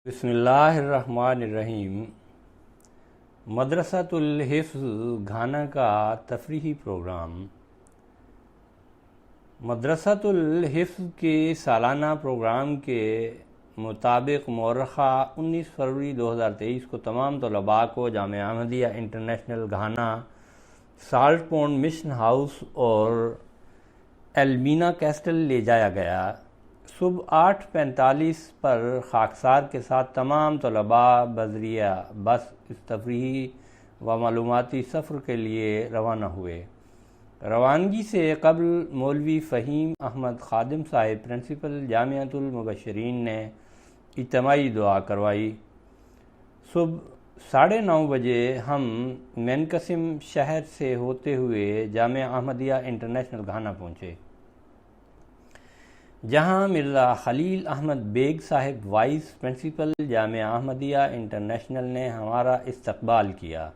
بسم اللہ الرحمن الرحیم۔ مدرسۃ الحفظ گھانا کا تفریحی پروگرام۔ مدرسۃ الحفظ کے سالانہ پروگرام کے مطابق مورخہ 19 فروری 2023 کو تمام طلباء کو Jamia Ahmadiyya international Ghana, Saltpond mission house اور ایلمینا کیسٹل لے جایا گیا۔ صبح 8:45 پر خاکسار کے ساتھ تمام طلباء بذریعہ بس اس تفریحی و معلوماتی سفر کے لیے روانہ ہوئے۔ روانگی سے قبل مولوی فہیم احمد خادم صاحب پرنسپل جامعۃ المبشرین نے اجتماعی دعا کروائی۔ صبح 9:30 بجے ہم مینقسم شہر سے ہوتے ہوئے جامعہ احمدیہ انٹرنیشنل گھانا پہنچے، جہاں مرزا خلیل احمد بیگ صاحب وائس پرنسپل جامعہ احمدیہ انٹرنیشنل نے ہمارا استقبال کیا۔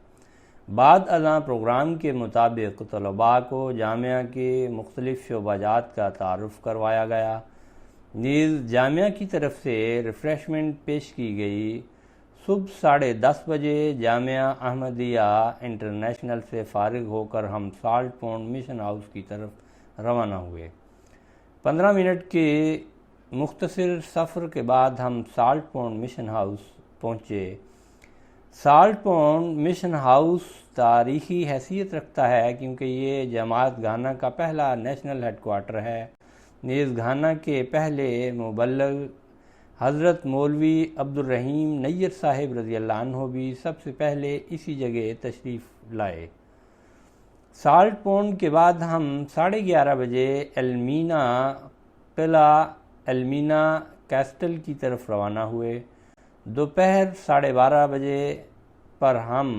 بعد ازاں پروگرام کے مطابق طلباء کو جامعہ کے مختلف شعبہ جات کا تعارف کروایا گیا، نیز جامعہ کی طرف سے ریفریشمنٹ پیش کی گئی۔ صبح 10:30 بجے جامعہ احمدیہ انٹرنیشنل سے فارغ ہو کر ہم سالٹ پونڈ مشن ہاؤس کی طرف روانہ ہوئے۔ 15 منٹ کے مختصر سفر کے بعد ہم سالٹ پونڈ مشن ہاؤس پہنچے۔ سالٹ پونڈ مشن ہاؤس تاریخی حیثیت رکھتا ہے کیونکہ یہ جماعت گھانا کا پہلا نیشنل ہیڈ کوارٹر ہے، نیز گھانا کے پہلے مبلغ حضرت مولوی عبدالرحیم نیر صاحب رضی اللہ عنہ بھی سب سے پہلے اسی جگہ تشریف لائے۔ سالٹ پونڈ کے بعد ہم 11:30 بجے قلعہ ایلمینا کیسٹل کی طرف روانہ ہوئے۔ دوپہر 12:30 بجے پر ہم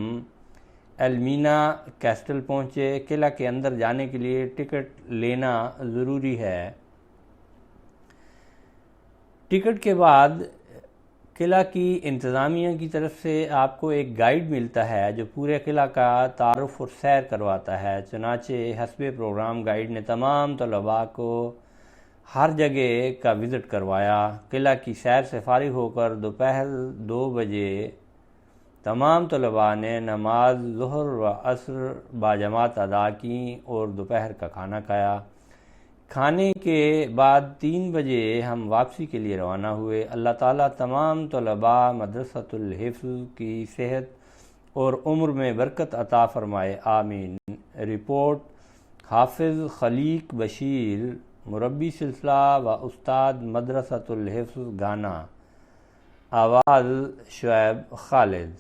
ایلمینا کیسٹل پہنچے۔ قلعہ کے اندر جانے کے لیے ٹکٹ لینا ضروری ہے۔ ٹکٹ کے بعد قلعہ کی انتظامیہ کی طرف سے آپ کو ایک گائیڈ ملتا ہے جو پورے قلعہ کا تعارف اور سیر کرواتا ہے۔ چنانچہ حسب پروگرام گائیڈ نے تمام طلباء کو ہر جگہ کا وزٹ کروایا۔ قلعہ کی سیر سے فارغ ہو کر دوپہر 2 بجے تمام طلباء نے نماز ظہر و عصر باجماعت ادا کی اور دوپہر کا کھانا کھایا۔ کھانے کے بعد 3 بجے ہم واپسی کے لیے روانہ ہوئے۔ اللہ تعالیٰ تمام طلباء مدرسۃ الحفظ کی صحت اور عمر میں برکت عطا فرمائے، آمین۔ رپورٹ حافظ خلیق بشیر، مربی سلسلہ و استاد مدرسۃ الحفظ گھانا۔ آواز شعیب خالد۔